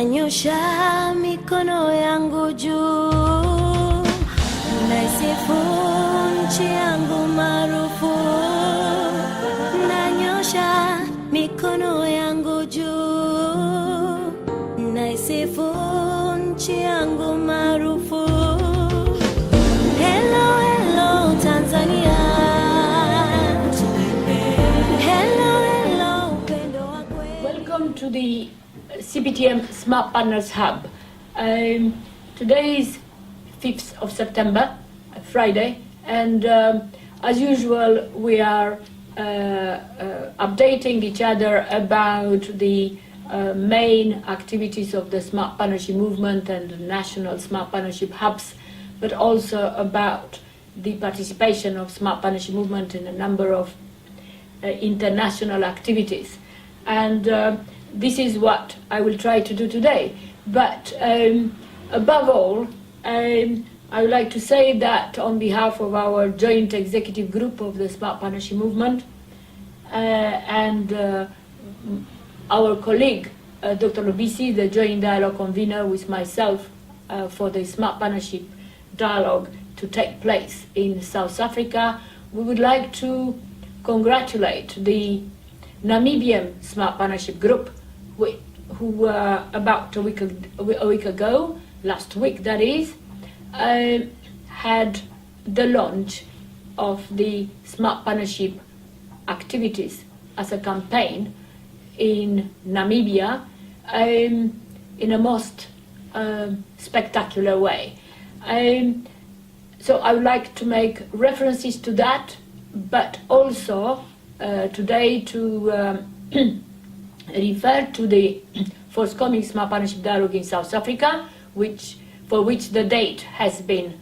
Nanyosha mikono yangu juu, naisifu nchi yangu maarufu. Nanyosha mikono yangu juu, naisifu nchi yangu maarufu. Hello, hello Tanzania. Hello, hello upendo wa kweli. Welcome to the CPTM Smart Partners Hub. Today is 5th of September, Friday, and as usual we are updating each other about the main activities of the Smart Partnership Movement and the National Smart Partnership Hubs, but also about the participation of Smart Partnership Movement in a number of international activities. And this is what I will try to do today. But above all, I would like to say that on behalf of our joint executive group of the Smart Partnership Movement and our colleague, Dr. Lubisi, the joint dialogue convener with myself for the Smart Partnership Dialogue to take place in South Africa, we would like to congratulate the Namibian Smart Partnership Group, who about a week ago, last week that is, had the launch of the Smart Partnership activities as a campaign in Namibia in a most spectacular way. So I would like to make references to that, but also today to refer to the forthcoming Smart Partnership Dialogue in South Africa, for which the date has been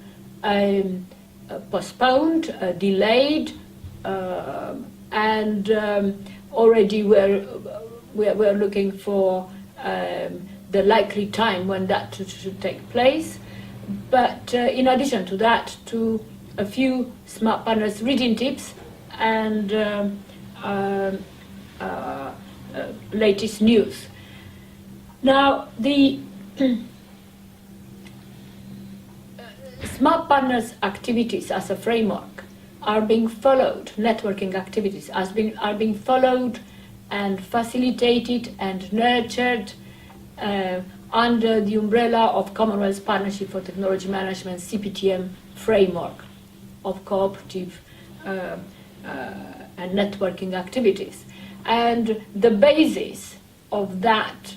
postponed, delayed, and already we're looking for the likely time when that should take place. But in addition to that, to a few Smart Partners reading tips and latest news. Now, the Smart Partners activities as a framework are being followed, networking activities are being followed and facilitated and nurtured under the umbrella of Commonwealth Partnership for Technology Management, CPTM framework of cooperative and networking activities. And the basis of that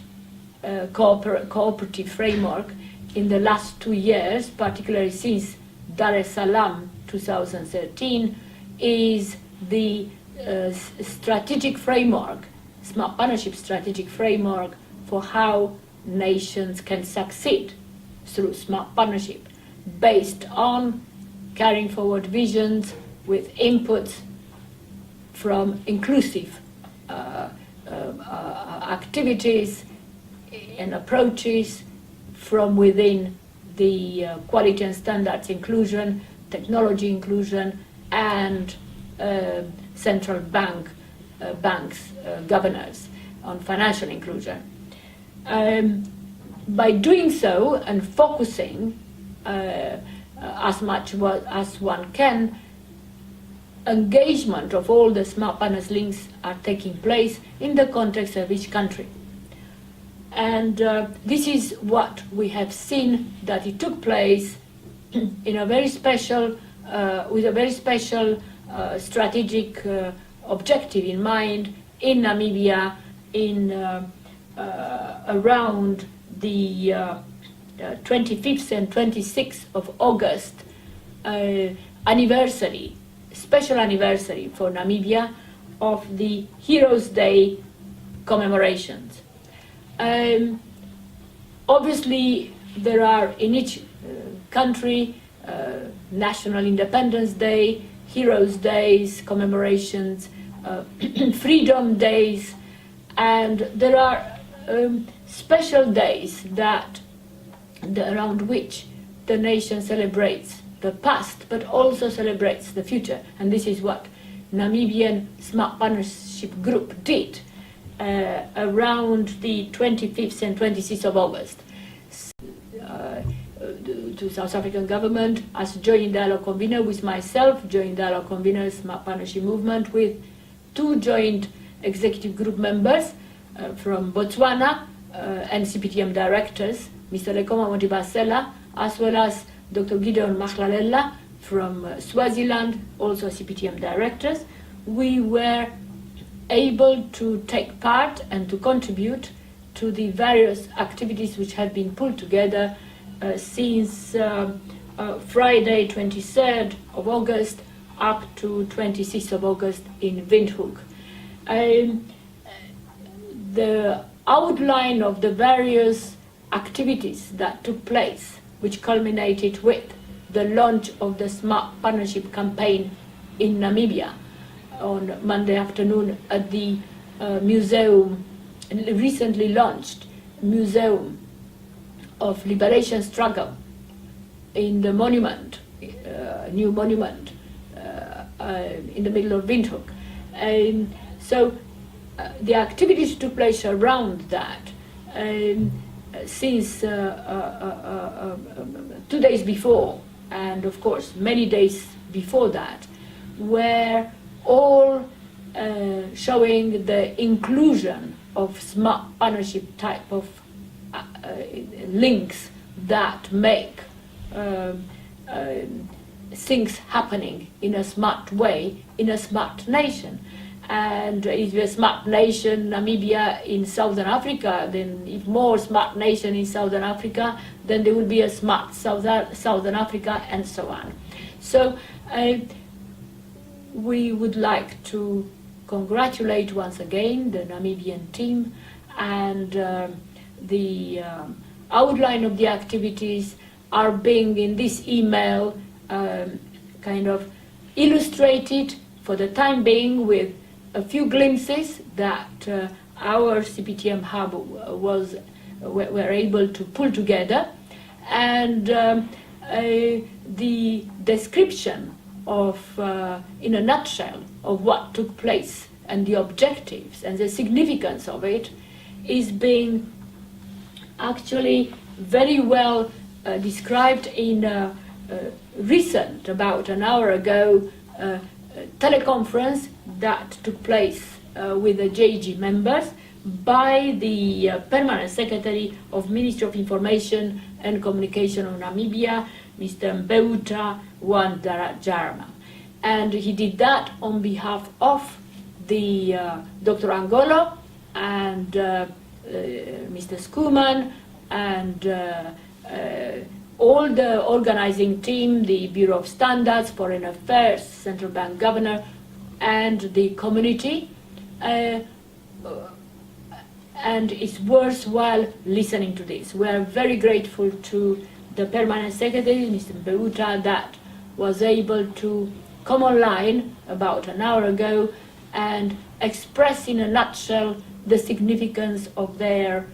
cooperative framework in the last 2 years, particularly since Dar es Salaam 2013, is the strategic framework, Smart Partnership strategic framework for how nations can succeed through smart partnership, based on carrying forward visions with inputs from inclusive activities and approaches from within the quality and standards inclusion, technology inclusion, and central banks governors on financial inclusion. By doing so and focusing as much as one can, engagement of all the Smart Partners links are taking place in the context of each country. And this is what we have seen, that it took place in a very special, with a very special strategic objective in mind in Namibia in around the 25th and 26th of August anniversary, special anniversary for Namibia of the Heroes' Day commemorations. Obviously, there are in each country National Independence Day, Heroes' Days, commemorations, Freedom Days, and there are special days around which the nation celebrates the past, but also celebrates the future. And this is what Namibian Smart Partnership Group did around the 25th and 26th of August. To South African government as joint dialogue convener with myself, joint dialogue convener Smart Partnership Movement, with two joint executive group members from Botswana and CPTM directors, Mr. Lekoma Montibasela, as well as Dr. Gideon Mahlalela from Swaziland, also CPTM directors. We were able to take part and to contribute to the various activities which have been pulled together since Friday 23rd of August up to 26th of August in Windhoek. The outline of the various activities that took place, which culminated with the launch of the Smart Partnership campaign in Namibia on Monday afternoon at the museum, recently launched Museum of Liberation Struggle in the monument, new monument in the middle of Windhoek. So the activities took place around that since 2 days before, and of course many days before that, were all showing the inclusion of smart partnership type of links that make things happening in a smart way in a smart nation. And if a smart nation, Namibia in Southern Africa, then if more smart nation in Southern Africa, then there will be a smart Southern Africa, and so on. So we would like to congratulate once again the Namibian team, and the outline of the activities are being in this email kind of illustrated for the time being with a few glimpses that our CPTM hub were able to pull together, and the description of, in a nutshell, of what took place and the objectives and the significance of it is being actually very well described in a recent, about an hour ago, teleconference that took place with the JG members by the Permanent Secretary of Ministry of Information and Communication of Namibia, Mr. Mbeuta Wandajarama. And he did that on behalf of the Dr. Angolo and Mr. Skuman and all the organizing team, the Bureau of Standards, Foreign Affairs, Central Bank Governor, and the community. And it's worthwhile listening to this. We are very grateful to the Permanent Secretary, Mr. Mbeuta, that was able to come online about an hour ago and express in a nutshell the significance of their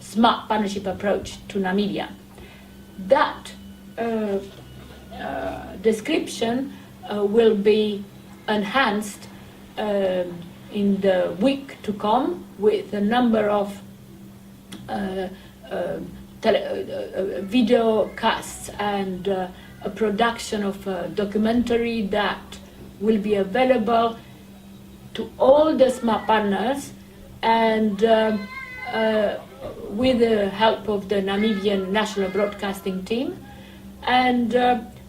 smart partnership approach to Namibia. That description will be enhanced in the week to come with a number of video casts and a production of a documentary that will be available to all the smart partners, and with the help of the Namibian National Broadcasting Team, and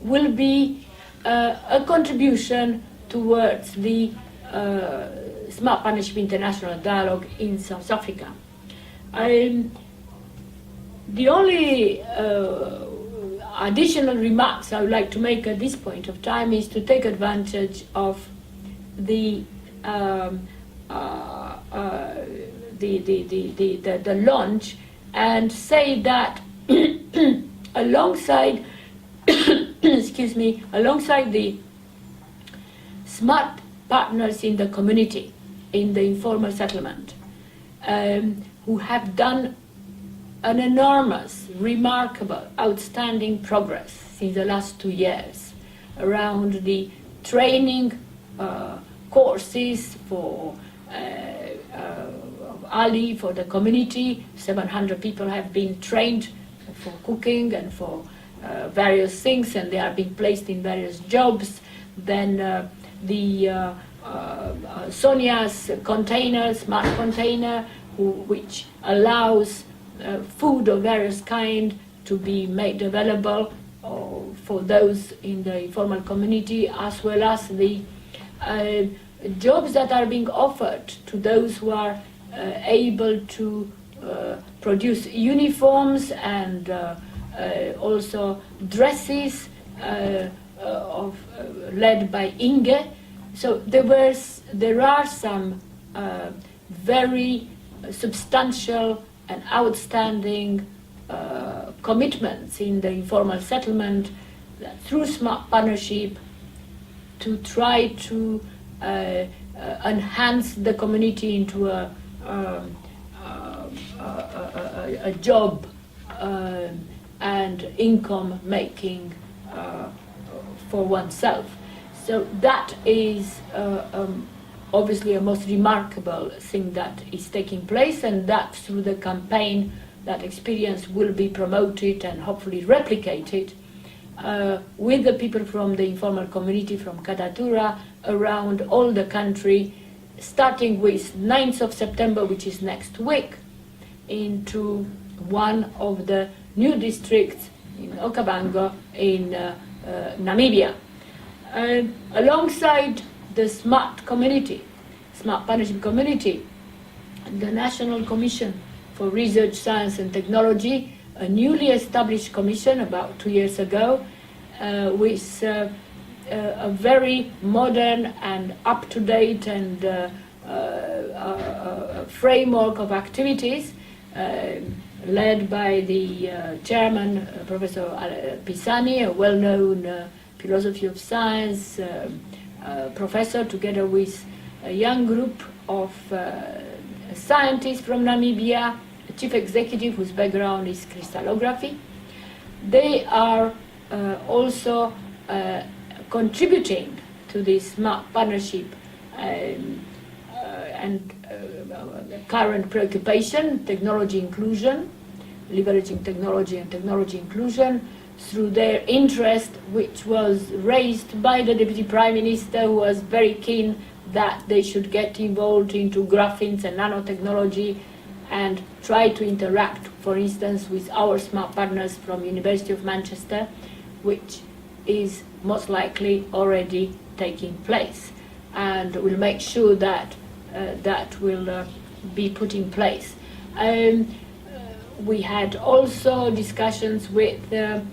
will be a contribution towards the Smart Partnership International Dialogue in South Africa. The only additional remarks I would like to make at this point of time is to take advantage of the launch and say that alongside excuse me, alongside the smart partners in the community, in the informal settlement, who have done an enormous, remarkable, outstanding progress since the last 2 years around the training courses for Ali for the community. 700 people have been trained for cooking and for various things, and they are being placed in various jobs. Then Sonia's container, smart container, which allows food of various kind to be made available for those in the informal community, as well as the jobs that are being offered to those who are able to produce uniforms and also dresses led by Inge. So there are some very substantial and outstanding commitments in the informal settlement through smart partnership to try to enhance the community into a job and income making for oneself. So that is obviously a most remarkable thing that is taking place, and that through the campaign that experience will be promoted and hopefully replicated with the people from the informal community from Kadatura around all the country, starting with 9th of September, which is next week, into one of the new districts in Okavango in Namibia. Alongside the smart partnership community, the National Commission for Research, Science and Technology, a newly established commission about 2 years ago, with a very modern and up-to-date and framework of activities, led by the chairman, Professor Pisani, a well-known philosophy of science professor, together with a young group of scientists from Namibia, a chief executive whose background is crystallography. They are also contributing to this smart partnership and current preoccupation, technology inclusion, leveraging technology and technology inclusion, through their interest, which was raised by the Deputy Prime Minister, who was very keen that they should get involved into graphenes and nanotechnology and try to interact, for instance, with our smart partners from University of Manchester, which is most likely already taking place, and we'll make sure that that will be put in place. We had also discussions with the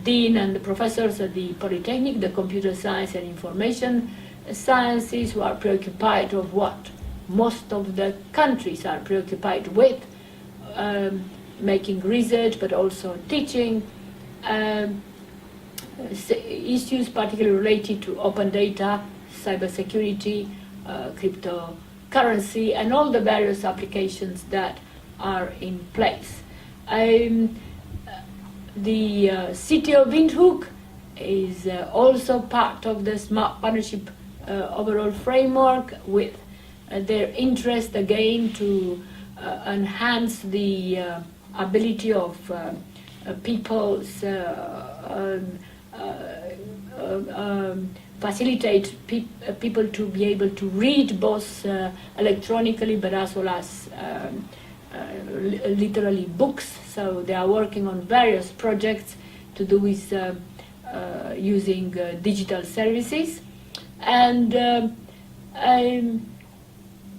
dean and the professors at the Polytechnic, the computer science and information sciences, who are preoccupied of what most of the countries are preoccupied with, making research but also teaching, issues particularly related to open data, cybersecurity, cryptocurrency, and all the various applications that are in place. The city of Windhoek is also part of the smart partnership overall framework, with their interest again to enhance the ability of people's facilitate people to be able to read both electronically but as well as literally books. So they are working on various projects to do with using digital services. And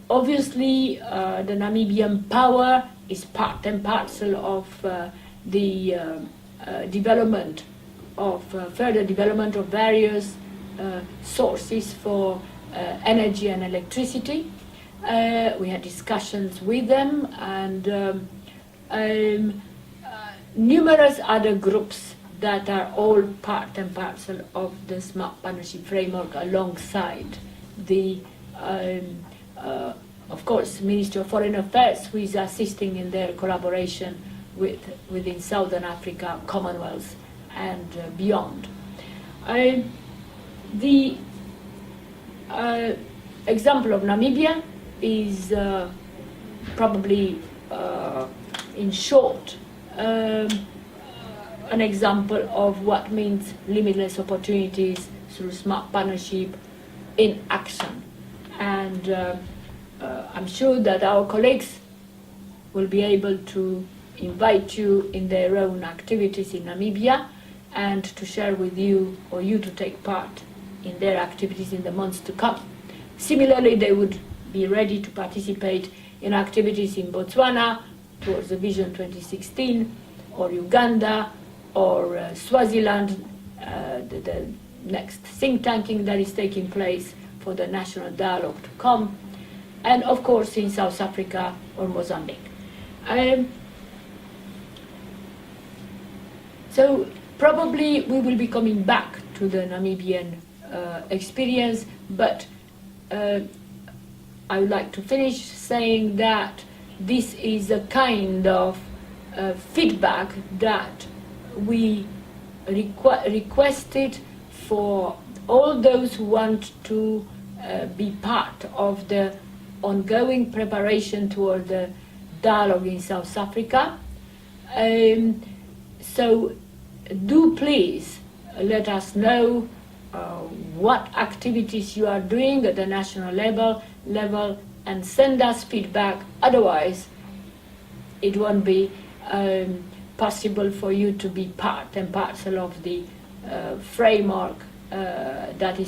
obviously the Namibian power is part and parcel of the development of further development of various sources for energy and electricity. We had discussions with them, and numerous other groups that are all part and parcel of the smart partnership framework, alongside the of course Ministry of Foreign Affairs, who is assisting in their collaboration within Southern Africa, Commonwealth and beyond. The example of Namibia is probably, in short, an example of what means limitless opportunities through smart partnership in action. And I'm sure that our colleagues will be able to invite you in their own activities in Namibia and to share with you, or you to take part in their activities in the months to come. Similarly, they would be ready to participate in activities in Botswana towards the Vision 2016, or Uganda, or Swaziland, the next think tanking that is taking place for the national dialogue to come, and of course in South Africa or Mozambique. So probably we will be coming back to the Namibian experience, but I would like to finish saying that this is a kind of feedback that we requested for all those who want to be part of the ongoing preparation toward the dialogue in South Africa. So do please let us know what activities you are doing at the national level and send us feedback. Otherwise, it won't be possible for you to be part and parcel of the framework that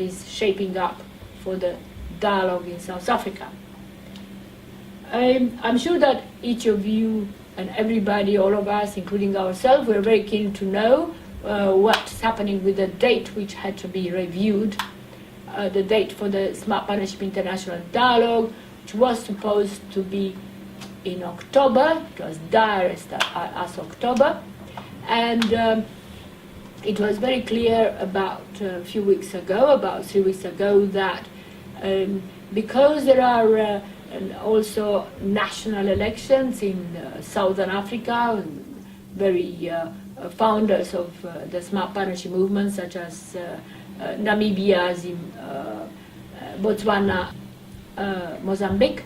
is shaping up for the dialogue in South Africa. I'm sure that each of you and everybody, all of us, including ourselves, we're very keen to know what's happening with the date which had to be reviewed, the date for the Smart Partnership International Dialogue, which was supposed to be in October. It was dire as October, and it was very clear about a few weeks ago, about 3 weeks ago, that because there are also national elections in Southern Africa, very founders of the Smart Partnership movement, such as Namibia, Botswana, Mozambique,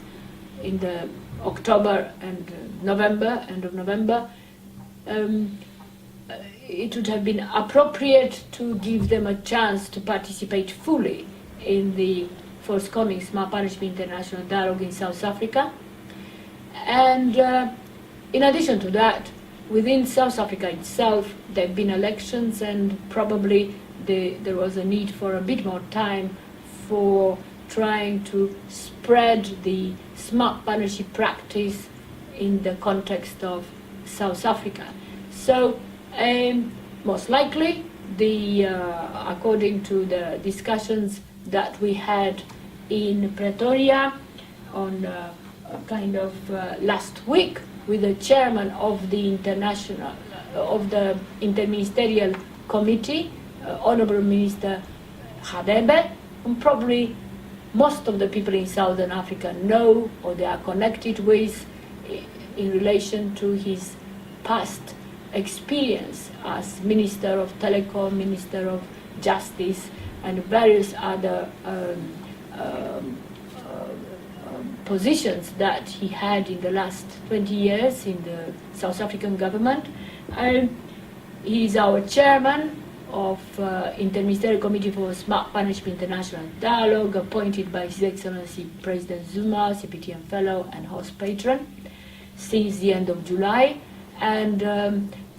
in the October and November, end of November, it would have been appropriate to give them a chance to participate fully in the forthcoming Smart Partnership International Dialogue in South Africa. And in addition to that, within South Africa itself, there have been elections, and probably there was a need for a bit more time for trying to spread the smart partnership practice in the context of South Africa. So most likely, according to the discussions that we had in Pretoria on kind of last week with the chairman of the Interministerial Committee, Honorable Minister Hadebe, and probably most of the people in Southern Africa know or they are connected with in relation to his past experience as Minister of Telecom, Minister of Justice, and various other positions that he had in the last 20 years in the South African government. He is our chairman of Interministerial Committee for Smart Partnership International Dialogue, appointed by His Excellency President Zuma, CPTM Fellow and host patron, since the end of July. And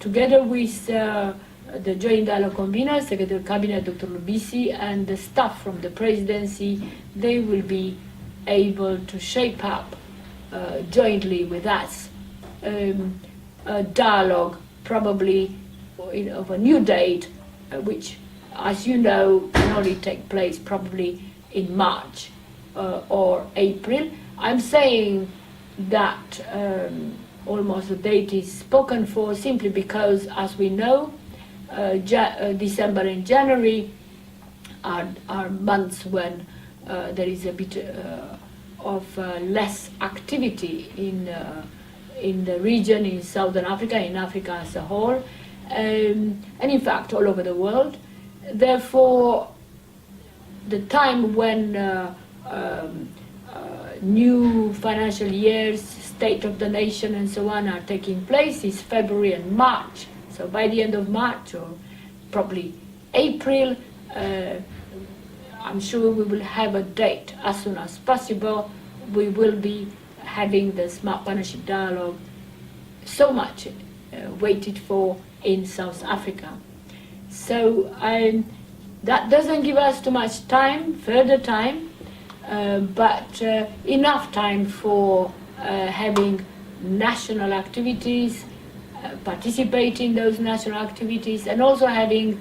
together with the Joint Dialogue Convener, Secretary of Cabinet Dr. Lubisi, and the staff from the Presidency, they will be able to shape up jointly with us a dialogue, probably of a new date, which, as you know, can only take place probably in March or April. I'm saying that almost the date is spoken for simply because, as we know, December and January are months when there is a bit of less activity in the region, in Southern Africa, in Africa as a whole, and in fact all over the world. Therefore, the time when new financial years, State of the Nation and so on are taking place is February and March. So by the end of March or probably April, I'm sure we will have a date as soon as possible. We will be having the Smart Partnership Dialogue so much waited for in South Africa. So that doesn't give us too much time, further time, but enough time for having national activities, participate in those national activities, and also having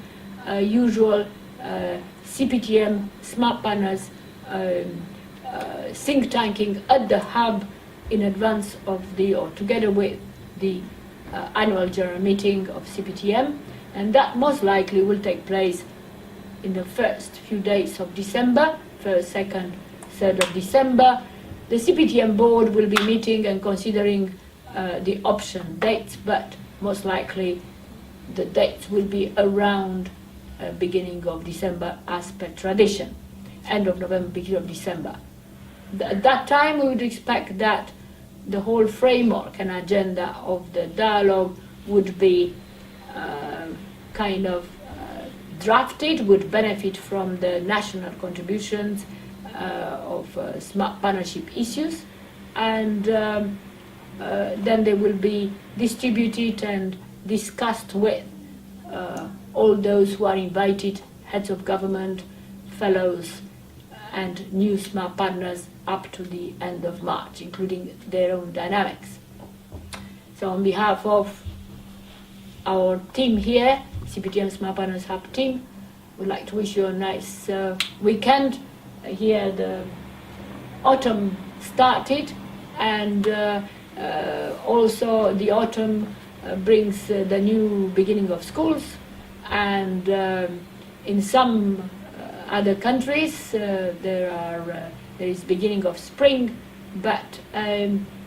usual CPTM Smart Partners think tanking at the hub in advance of or together with the annual general meeting of CPTM, and that most likely will take place in the first few days of December, 1st, 2nd, 3rd of December. The CPTM board will be meeting and considering the option dates, but most likely the dates will be around beginning of December as per tradition, end of November, beginning of December. At that time we would expect that the whole framework and agenda of the dialogue would be drafted, would benefit from the national contributions of smart partnership issues, and then they will be distributed and discussed with all those who are invited, heads of government, fellows, and new smart partners up to the end of March, including their own dynamics. So on behalf of our team here, CPTM Smart Partners Hub team, we'd like to wish you a nice weekend. Here the autumn started, and also the autumn brings the new beginning of schools, and in some other countries there is beginning of spring, but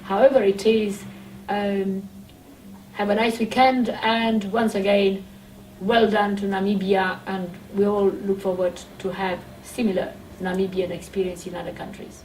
however it is, have a nice weekend, and once again well done to Namibia, and we all look forward to have similar Namibian experience in other countries.